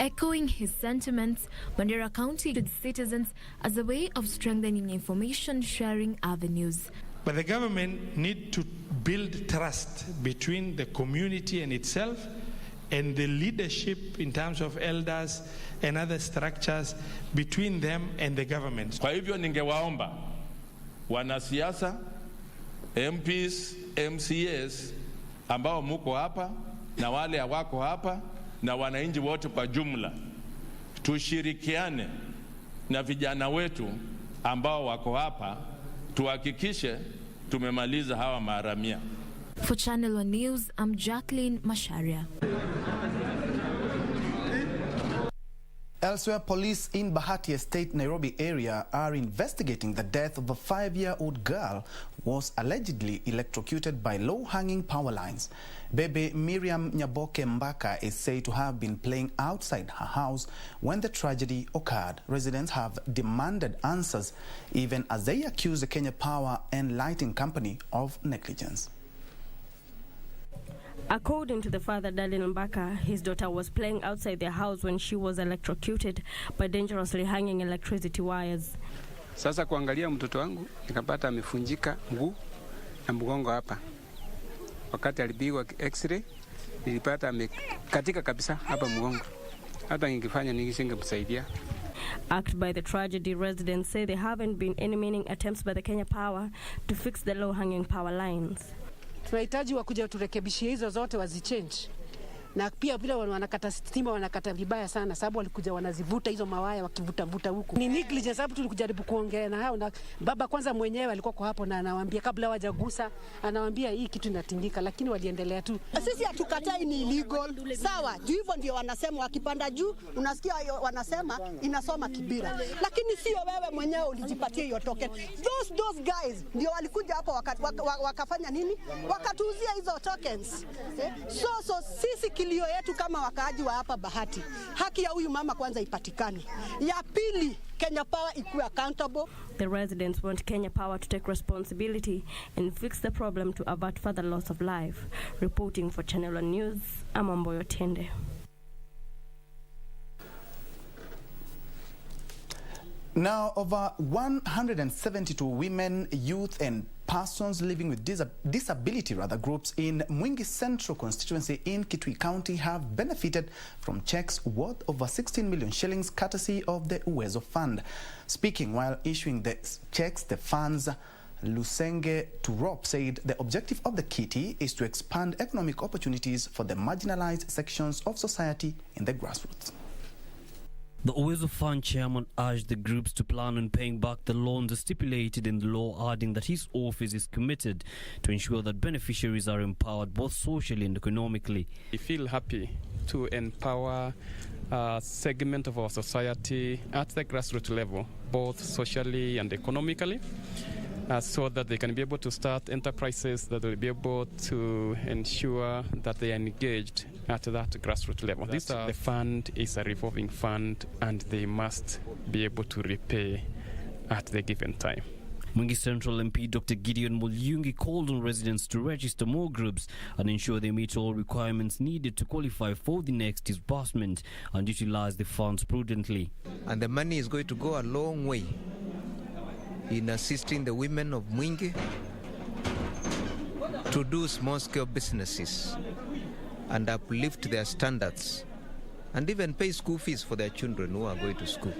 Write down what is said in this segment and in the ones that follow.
Echoing his sentiments, Mandera County to citizens as a way of strengthening information sharing avenues. But the government need to build trust between the community and itself and the leadership in terms of elders and other structures between them and the government. Kwa hivyo ningewaomba wanasiasa, MPs, MCAs ambao muko hapa na wale hawako hapa na wananchi wote kwa jumla, tushirikiane na vijana wetu ambao wako hapa, tuhakikishe tumemaliza hawa maharamia. For Channel One News, I'm Jacqueline Masharia. Elsewhere, police in Bahati Estate, Nairobi area are investigating the death of a 5-year-old girl who was allegedly electrocuted by low-hanging power lines. Baby Miriam Nyaboke Mbaka is said to have been playing outside her house when the tragedy occurred. Residents have demanded answers, even as they accuse the Kenya Power and Lighting Company of negligence. According to the father, Darlene Mbaka, his daughter was playing outside their house when she was electrocuted by dangerously hanging electricity wires. Sasa kuangalia mtoto wangu nikapata amefunjika mguu na mgongo hapa. Wakati alipigwa x-ray nilipata amekatika kabisa hapa mgongo. Hata ningefanya ningesingemsaidia. Act by the tragedy, residents say there haven't been any meaning attempts by the Kenya Power to fix the low-hanging power lines. Tunahitaji wakuja turekebishie hizo zote wazichange. Na pia vile wanakata stima wanakata vibaya sana sababu walikuja wanazivuta hizo mawaya wakivuta huku. Ni negligence sababu tulikujaribu kuongea na hao na baba kwanza mwenyewe alikuwa kwa hapo na anawaambia kabla hawajagusa anawaambia hii kitu inatingika lakini waliendelea tu. Sisi hatukatai ni illegal. Sawa, hivyo ndio wanasema wakipanda juu unasikia wanasema inasoma Kibira. Lakini sio wewe mwenyewe ulijipatia hiyo token. Those guys ndio walikuja hapo wakafanya nini? Wakatuuzia hizo tokens. So sisi kilio yetu kama wakaaji wa hapa Bahati, haki ya huyu mama kwanza ipatikane. Ya pili, Kenya Power ikuwe accountable. The residents want Kenya Power to take responsibility and fix the problem to avert further loss of life. Reporting for Channel One News, I'm Amboyo Tende. Now, over 172 women, youth and persons living with disability groups in Mwingi Central constituency in Kitui County have benefited from checks worth over 16 million shillings courtesy of the UWEZO fund. Speaking while issuing the checks, the funds Lusenge Turop said the objective of the kitty is to expand economic opportunities for the marginalized sections of society in the grassroots. The UWEZO Fund chairman urged the groups to plan on paying back the loans stipulated in the law, adding that his office is committed to ensure that beneficiaries are empowered both socially and economically. We feel happy to empower a segment of our society at the grassroots level, both socially and economically, so that they can be able to start enterprises that will be able to ensure that they are engaged at that grassroots level. The fund is a revolving fund and they must be able to repay at the given time. Mwingi Central MP Dr. Gideon Mulyungi called on residents to register more groups and ensure they meet all requirements needed to qualify for the next disbursement and utilize the funds prudently. And the money is going to go a long way in assisting the women of Mwingi to do small-scale businesses and uplift their standards and even pay school fees for their children who are going to school.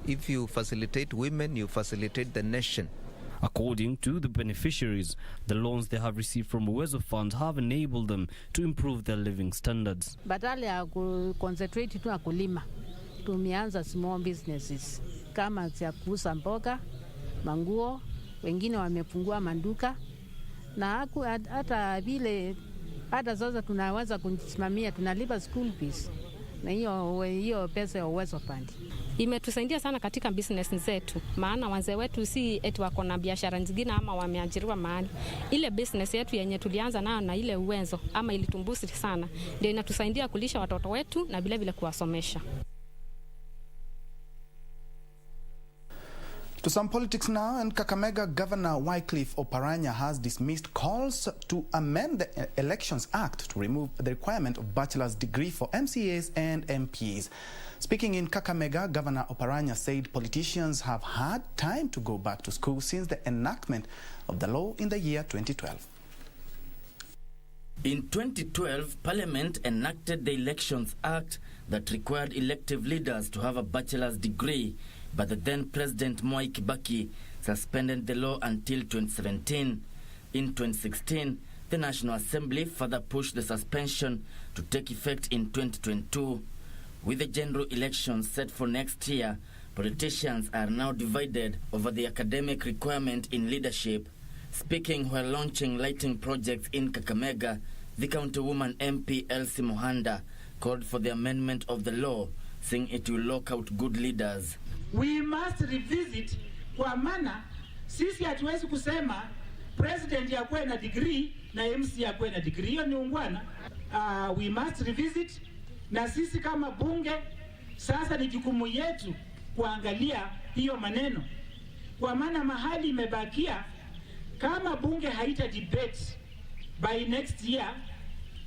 If you facilitate women, you facilitate the nation. According to the beneficiaries, the loans they have received from UWEZO funds have enabled them to improve their living standards. Badala ya concentrate tu kulima, tumeanza small businesses kama za kuuza mboga, manguo, wengine wamefungua manduka na hata vile hata sasa tunaweza kusimamia, tunalipa school fees na hiyo pesa ya UWEZO fund. Imetusaidia sana katika business zetu, maana wazee wetu si eti wako na biashara nyingine ama wameajiriwa mahali. Ile business yetu yenye tulianza nayo na ile UWEZO ama ilitumbusi sana, ndio inatusaidia kulisha watoto wetu na vile vile kuwasomesha. To some politics now, and Kakamega Governor Wycliffe Oparanya has dismissed calls to amend the Elections Act to remove the requirement of bachelor's degree for MCAs and MPs. Speaking in Kakamega, Governor Oparanya said politicians have had time to go back to school since the enactment of the law in the year 2012. In 2012, Parliament enacted the Elections Act that required elective leaders to have a bachelor's degree, but the then President Mwai Kibaki suspended the law until 2017. In 2016, the National Assembly further pushed the suspension to take effect in 2022. With the general elections set for next year, politicians are now divided over the academic requirement in leadership. Speaking while launching lighting projects in Kakamega, the Countywoman MP Elsie Mohanda called for the amendment of the law, saying it will lock out good leaders. We must revisit kwa maana sisi hatuwezi kusema president yakuwe na degree na MC yakuwe na degree. Hiyo ni ungwana. We must revisit, na sisi kama bunge sasa ni jukumu yetu kuangalia hiyo maneno, kwa maana mahali imebakia kama bunge haita debate by next year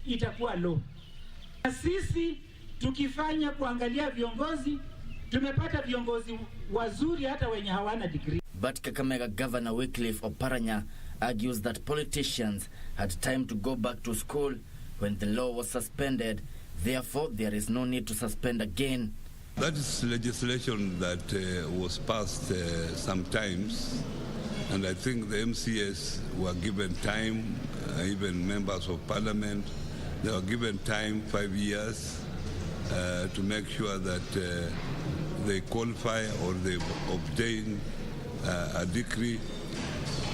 itakuwa law. Na sisi tukifanya kuangalia viongozi, tumepata viongozi wazuri hata wenye hawana degree. But Kakamega Governor Wycliffe Oparanya argues that politicians had time to go back to school when the law was suspended. Therefore, there is no need to suspend again. That is legislation that was passed sometimes, and I think the MCS were given time, even members of parliament, they were given time, 5 years, to make sure that they qualify or they obtain a degree.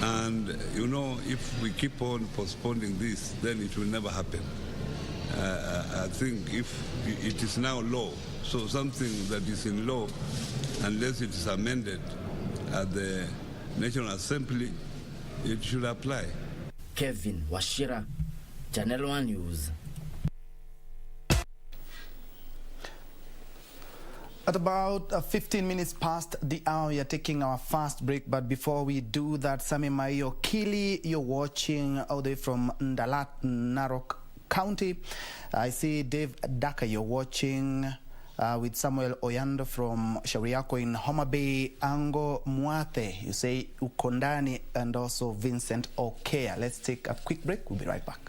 And you know, if we keep on postponing this, then it will never happen. I think if it is now law, so something that is in law, unless it is amended at the National Assembly, it should apply. Kevin Washira, Channel 1 News. At about 15 minutes past the hour, we are taking our first break. But before we do that, Sami Maio Kili, you're watching all the way from Ndalat, Narok County. I see Dave Daka, you're watching with Samuel Oyando from Shariako in Homa Bay. Ango Muate, you say Ukondani, and also Vincent Okea. Let's take a quick break. We'll be right back.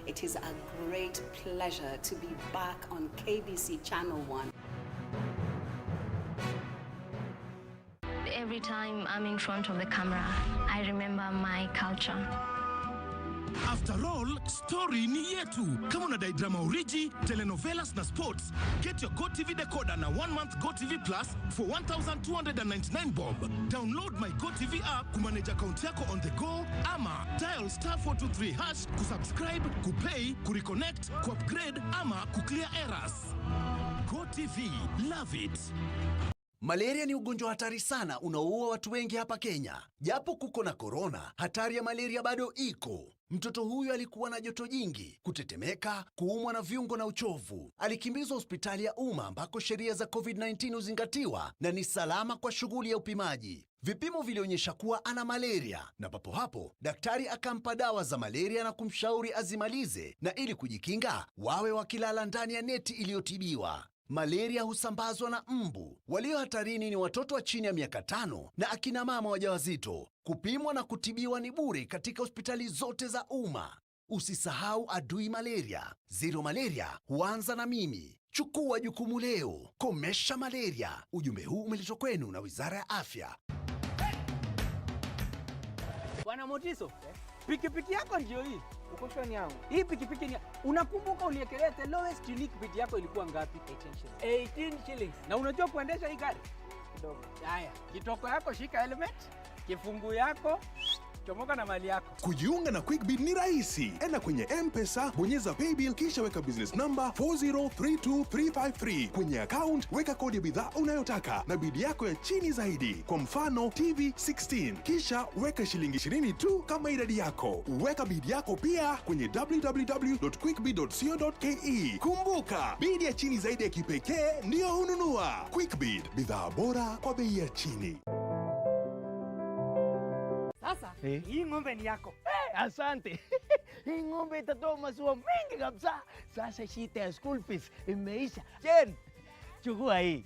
It is a great pleasure to be back on KBC Channel 1. Every time I'm in front of the camera, I remember my culture. After all, story ni yetu. Kama unadai drama origi, telenovelas na sports, get your GoTV decoder na 1 month GoTV Plus for 1,299 bob. Download my GoTV app kumanage account yako on the go, ama dial *423# kusubscribe, kupay, kureconnect, kuupgrade ama kuclear errors. GoTV, love it. Malaria ni ugonjwa hatari sana unaoua watu wengi hapa Kenya. Japo kuko na corona, hatari ya malaria bado iko. Mtoto huyu alikuwa na joto jingi, kutetemeka, kuumwa na viungo na uchovu. Alikimbizwa hospitali ya umma ambako sheria za COVID-19 huzingatiwa na ni salama kwa shughuli ya upimaji. Vipimo vilionyesha kuwa ana malaria, na papo hapo daktari akampa dawa za malaria na kumshauri azimalize, na ili kujikinga wawe wakilala ndani ya neti iliyotibiwa. Malaria husambazwa na mbu. Walio hatarini ni watoto wa chini ya miaka 5 na akina mama wajawazito. Kupimwa na kutibiwa ni bure katika hospitali zote za umma. Usisahau adui malaria. Zero malaria huanza na mimi. Chukua jukumu leo. Komesha malaria. Ujumbe huu umeletwa kwenu na Wizara ya Afya. Bwana Motiso, pikipiki yako ndio hii. Uko shoni yangu. Hii pikipiki ni unakumbuka uliekelea the lowest unique bid yako ilikuwa ngapi? 18 shillings. 18 shillings. Na unajua kuendesha hii gari? kidogo. Haya, kitoko yako shika helmet, kifungu yako chomoka na mali yako. Kujiunga na QuickBid ni rahisi. Enda kwenye M-Pesa, bonyeza paybill kisha weka business number 4032353. Kwenye account weka kodi ya bidhaa unayotaka na bidi yako ya chini zaidi. Kwa mfano TV 16. Kisha weka shilingi 20 tu kama idadi yako. Weka bidi yako pia kwenye www.quickbid.co.ke. Kumbuka, bidi ya chini zaidi ya kipekee ndio hununua. QuickBid, bidhaa bora kwa bei ya chini. Sasa, hii ng'ombe ni yako. Asante. Hii ng'ombe itatoa maziwa mengi kabisa. Sasa shida ya school fees imeisha. Jen, chukua hii.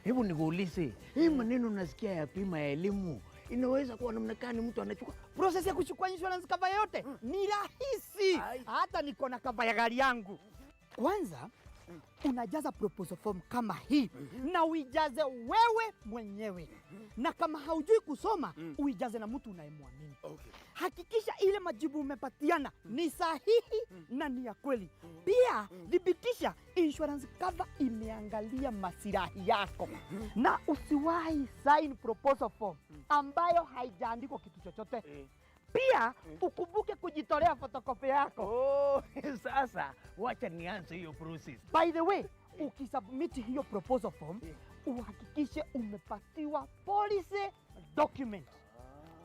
Hebu nikuulize, hii maneno nasikia ya bima ya elimu inaweza kuwa namna gani mtu anachukua? Process ya kuchukua insurance cover yote ni rahisi. Hata niko na cover ya gari yangu. Kwanza unajaza proposal form kama hii na uijaze wewe mwenyewe, na kama haujui kusoma uijaze na mtu unayemwamini. Hakikisha ile majibu umepatiana ni sahihi na ni ya kweli. Pia thibitisha insurance cover imeangalia maslahi yako, na usiwahi sign proposal form ambayo haijaandikwa kitu chochote. Pia ukumbuke kujitolea photocopy yako. Oh, sasa wacha nianze hiyo process. By the way, ukisubmit hiyo proposal form, uhakikishe umepatiwa policy document.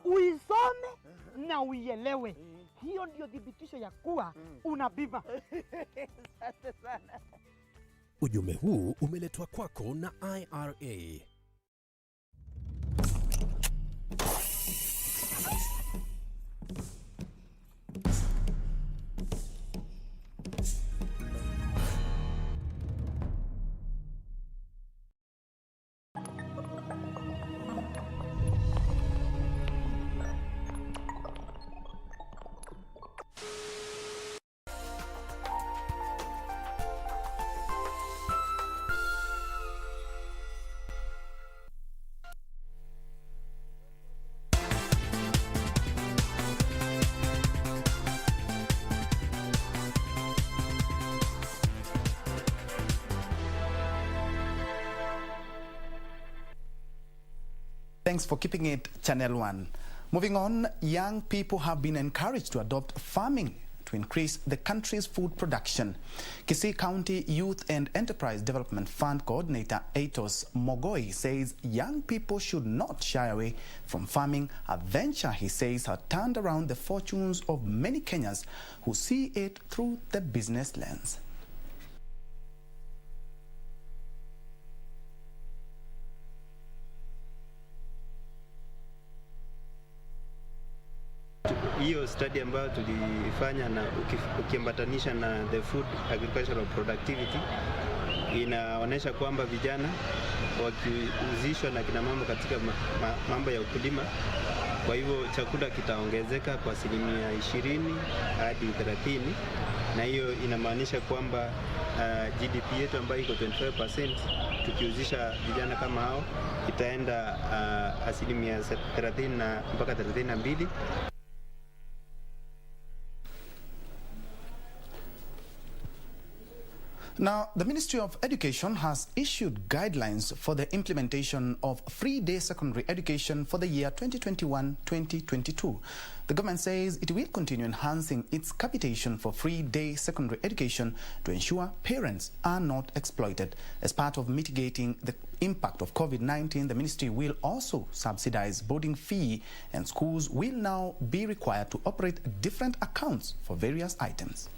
Uisome na uielewe. Hiyo ndio thibitisho ya kuwa una bima. Asante sana. Ujumbe huu umeletwa kwako na IRA. Thanks for keeping it Channel 1. Moving on, young people have been encouraged to adopt farming to increase the country's food production. Kisii County Youth and Enterprise Development Fund Coordinator Atos Mogoi says young people should not shy away from farming, a venture he says has turned around the fortunes of many Kenyans who see it through the business lens. Hiyo study ambayo tulifanya na ukiambatanisha na the food agricultural productivity inaonesha kwamba vijana wakihusishwa na kina mama katika mambo ya ukulima, kwa hivyo chakula kitaongezeka kwa 20% hadi 30%, na hiyo inamaanisha kwamba GDP yetu ambayo iko 25%, tukihusisha vijana kama hao itaenda 30% mpaka 32%. Now, the Ministry of Education has issued guidelines for the implementation of free-day secondary education for the year 2021-2022. The government says it will continue enhancing its capitation for free-day secondary education to ensure parents are not exploited. As part of mitigating the impact of COVID-19, the ministry will also subsidize boarding fee, and schools will now be required to operate different accounts for various items.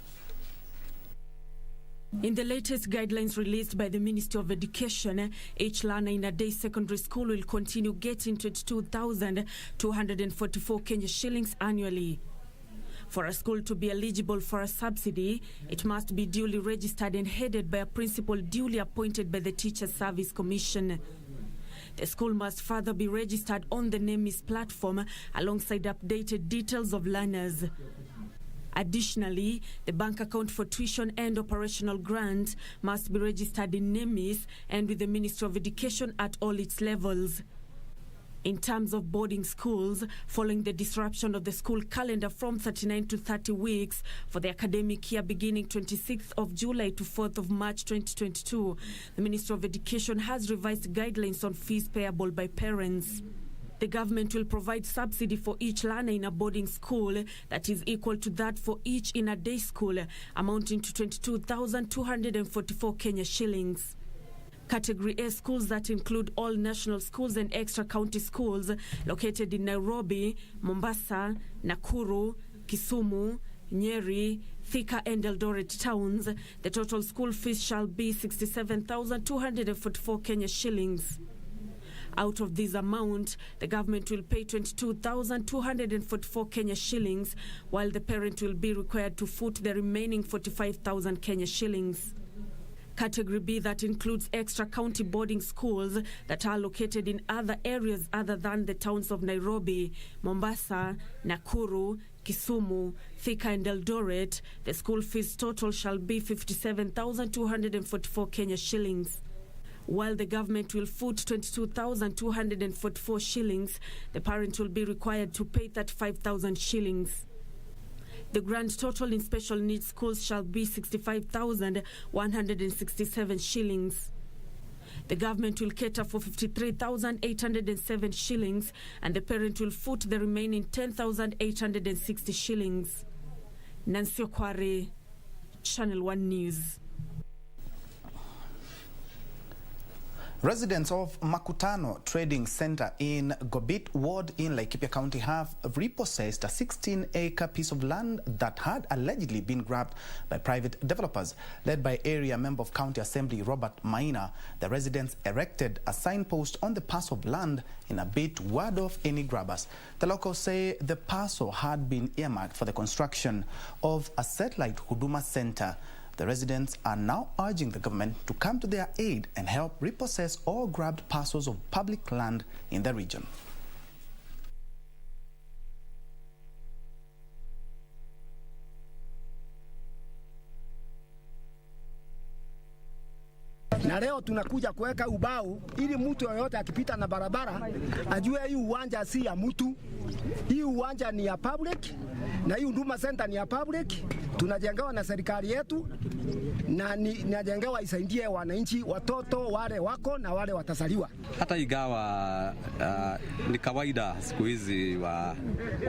In the latest guidelines released by the Ministry of Education, each learner in a day secondary school will continue getting 22,244 Kenya shillings annually. For a school to be eligible for a subsidy, it must be duly registered and headed by a principal duly appointed by the Teacher Service Commission. The school must further be registered on the NEMIS platform alongside updated details of learners. Additionally, the bank account for tuition and operational grants must be registered in NEMIS and with the Ministry of Education at all its levels. In terms of boarding schools, following the disruption of the school calendar from 39 to 30 weeks for the academic year beginning 26th of July to 4th of March 2022, the Ministry of Education has revised guidelines on fees payable by parents. The government will provide subsidy for each learner in a boarding school that is equal to that for each in a day school, amounting to 22,244 Kenya shillings. Category A schools that include all national schools and extra county schools located in Nairobi, Mombasa, Nakuru, Kisumu, Nyeri, Thika and Eldoret towns, the total school fees shall be 67,244 Kenya shillings. Out of this amount, the government will pay 22,244 Kenya shillings, while the parent will be required to foot the remaining 45,000 Kenya shillings. Category B that includes extra county boarding schools that are located in other areas other than the towns of Nairobi, Mombasa, Nakuru, Kisumu, Thika and Eldoret, the school fees total shall be 57,244 Kenya shillings. While the government will foot 22,244 shillings, the parent will be required to pay 35,000 shillings. The grand total in special needs schools shall be 65,167 shillings. The government will cater for 53,807 shillings and the parent will foot the remaining 10,860 shillings. Nancy Okware, Channel 1 News. Residents of Makutano Trading Center in Gobit Ward in Laikipia County have repossessed a 16-acre piece of land that had allegedly been grabbed by private developers. Led by area member of County Assembly Robert Maina, the residents erected a signpost on the parcel of land in a bid to ward off any grabbers. The locals say the parcel had been earmarked for the construction of a satellite Huduma Center. The residents are now urging the government to come to their aid and help repossess all grabbed parcels of public land in the region. Na leo tunakuja kuweka ubao ili mtu yoyote akipita na barabara ajue hii uwanja si ya mtu. Hii uwanja ni ya public na hii Huduma Center ni ya public. Tunajengewa na serikali yetu na inajengewa isaidie wananchi, watoto wale wako na wale watasaliwa. Hata igawa ni kawaida siku hizi wa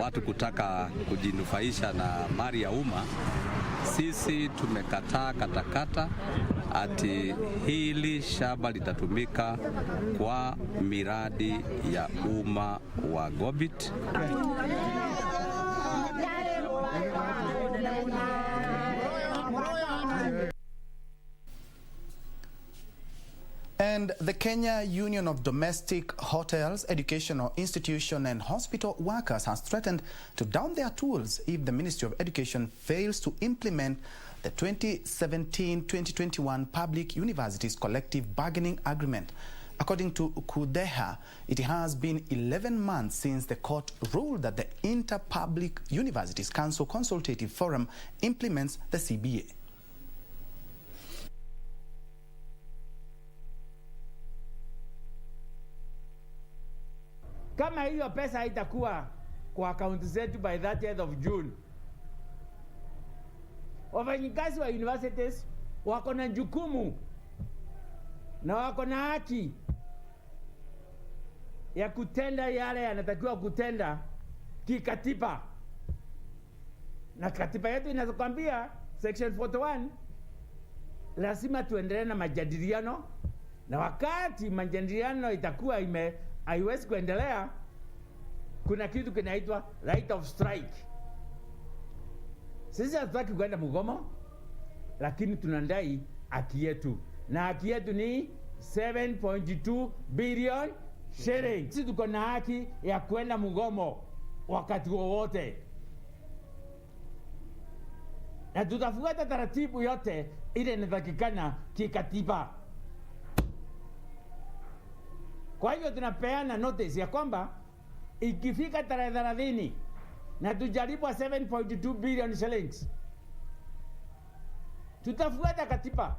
watu kutaka kujinufaisha na mali ya umma, sisi tumekataa katakata ati hili shamba litatumika kwa miradi ya umma wa Gobit. And the Kenya Union of Domestic Hotels, Educational Institution and Hospital Workers has threatened to down their tools if the Ministry of Education fails to implement the 2017-2021 Public Universities Collective Bargaining Agreement. According to Kudeha, it has been 11 months since the court ruled that the Inter-Public Universities Council Consultative Forum implements the CBA. Kama hiyo pesa haitakuwa kwa akaunti zetu by 30th of June, wafanyikazi wa universities wako na jukumu na wako na haki ya kutenda yale yanatakiwa kutenda kikatiba. Na katiba yetu inazokwambia section 41 lazima tuendelee na majadiliano, na wakati majadiliano itakuwa haiwezi kuendelea, kuna kitu kinaitwa right of strike. Sisi hatutaki kwenda mgomo, lakini tunadai haki yetu, na haki yetu ni 7.2 billion shillings. Sisi tuko na haki ya kwenda mgomo wakati wowote, na tutafuata taratibu yote ile inatakikana kikatiba. Kwa hivyo tunapeana notice ya kwamba ikifika tarehe 30 na tujalipwa 7.2 billion shillings, tutafuata katiba,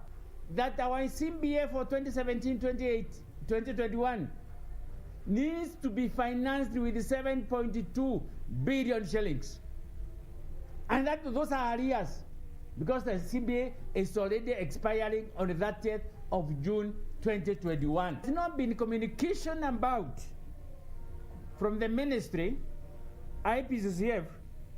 that our CBA for 2017-2021 needs to be financed with 7.2 billion shillings. And those are arrears, because the CBA is already expiring on the 30th of June 2021. There's not been communication about from the ministry, IPCCF,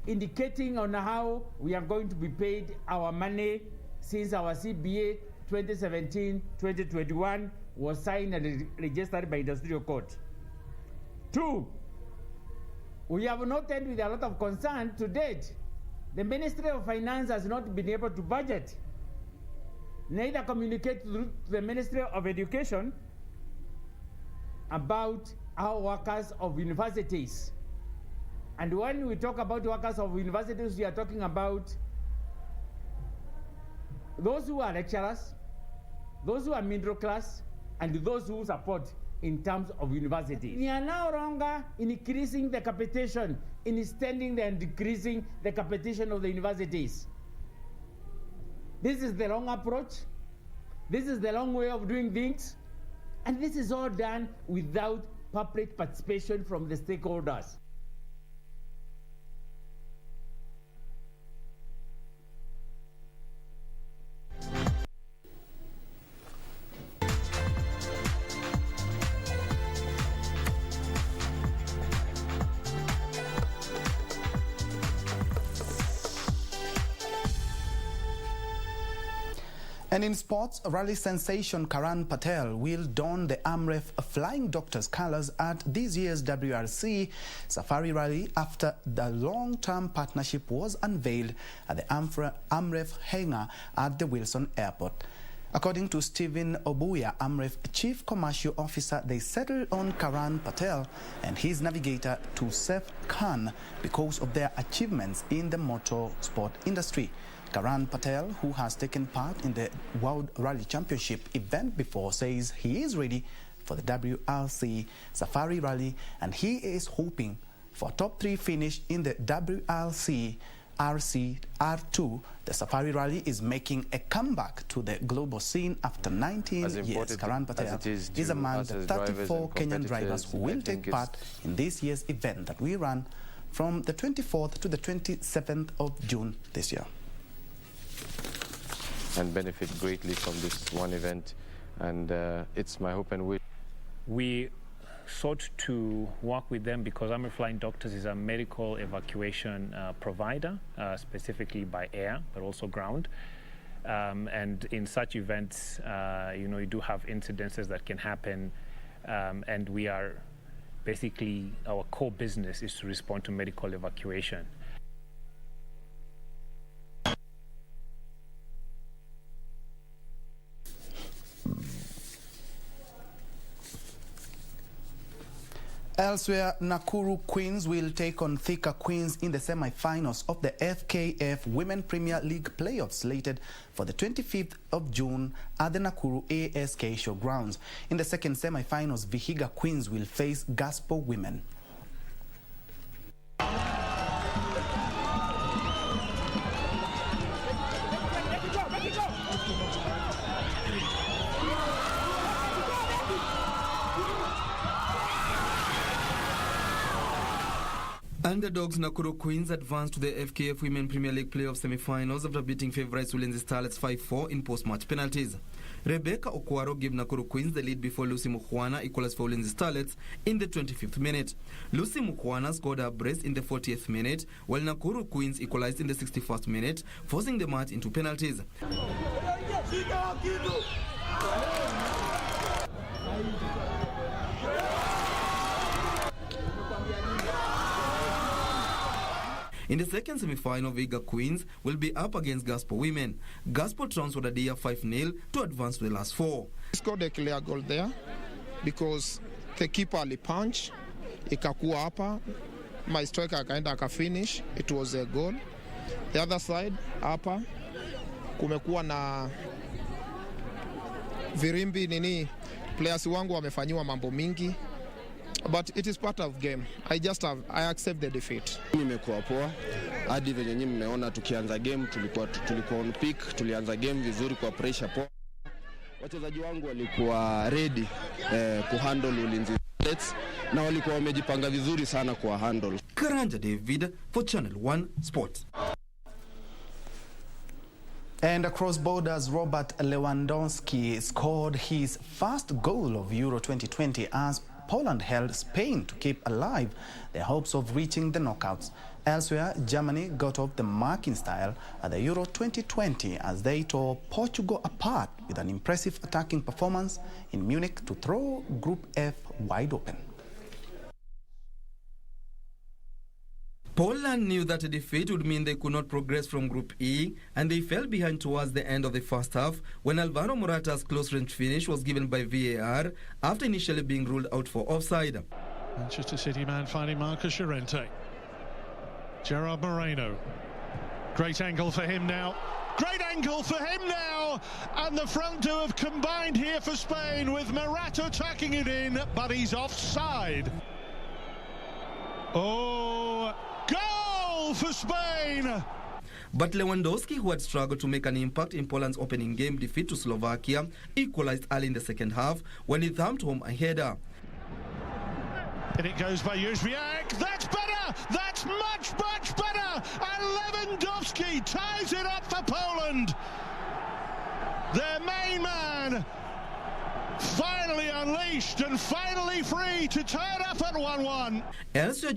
indicating on how we are going to be paid our money since our CBA 2017-2021 was signed and registered by Industrial Court. 2, we have noted with a lot of concern to date, the Ministry of Finance has not been able to budget, neither communicate to the Ministry of Education about our workers of universities. And when we talk about workers of universities, we are talking about those who are lecturers, those who are middle class, and those who support in terms of universities. We are no longer increasing the capitation, extending and decreasing the capitation of the universities. This is the wrong approach. This is the wrong way of doing things. And this is all done without public participation from the stakeholders. And in sports, rally sensation Karan Patel will don the AMREF Flying Doctors colors at this year's WRC Safari Rally after the long-term partnership was unveiled at the AMREF hangar at the Wilson Airport. According to Stephen Obuya, AMREF Chief Commercial Officer, they settled on Karan Patel and his navigator Tusef Khan because of their achievements in the motorsport industry. Karan Patel, who has taken part in the World Rally Championship event before, says he is ready for the WRC Safari Rally and he is hoping for a top 3 finish in the WRC R2. The Safari Rally is making a comeback to the global scene after 19 years. Karan Patel is among the 34 Kenyan drivers who will take part in this year's event that we run from the 24th to the 27th of June this year. And benefit greatly from this one event, and it's my hope and wish. We sought to work with them because AMREF Flying Doctors is a medical evacuation provider, specifically by air, but also ground. And in such events, you do have incidences that can happen, and we are basically, our core business is to respond to medical evacuation. Elsewhere, Nakuru Queens will take on Thika Queens in the semi-finals of the FKF Women Premier League playoffs slated for the 25th of June at the Nakuru ASK Showgrounds. In the second semi-finals, Vihiga Queens will face Gospel Women. Underdogs Nakuru Queens advanced to the FKF Women Premier League playoff semi-finals after beating favourites Ulinzi Starlets 5-4 in post-match penalties. Rebecca Okwaro gave Nakuru Queens the lead before Lucy Mukhwana equalized for Ulinzi Starlets in the 25th minute. Lucy Mukhwana scored her brace in the 40th minute, while Nakuru Queens equalized in the 61st minute, forcing the match into penalties. In the second semi-final, Vihiga Queens will be up against Gospel Women. Gospel transferred a Dia 5-0 to advance to the last 4. We scored a clear goal there because the keeper alipunch, ikakuwa hapa, my striker akaenda akafinish, it was a goal. The other side, hapa, kumekuwa na virimbi nini, players wangu wamefanyiwa mambo mingi. But it is part of game. I accept the defeat. Nimekuwa poa hadi venye nyinyi mmeona tukianza game tulikuwa on peak, tulianza game vizuri kwa pressure poa. Wachezaji wangu walikuwa ready kuhandle Ulinzi na walikuwa wamejipanga vizuri sana kwa handle. Karanja David for Channel 1 Sports. And across borders, Robert Lewandowski scored his first goal of Euro 2020 as Poland held Spain to keep alive their hopes of reaching the knockouts. Elsewhere, Germany got off the marking style at the Euro 2020 as they tore Portugal apart with an impressive attacking performance in Munich to throw Group F wide open. Poland knew that a defeat would mean they could not progress from Group E, and they fell behind towards the end of the first half when Alvaro Morata's close-range finish was given by VAR after initially being ruled out for offside. Manchester City man finding Marcus Llorente. Gerard Moreno. Great angle for him now. Great angle for him now. And the front two have combined here for Spain with Morata tucking it in, but he's offside. Oh, goal for Spain! But Lewandowski, who had struggled to make an impact in Poland's opening game defeat to Slovakia, equalized early in the second half when he thumped home a header. And it goes by Njue. That's better! That's much, much better! And Lewandowski ties it up for Poland. Their main man finally unleashed and finally free to tie it up at 1-1. Elsewhere,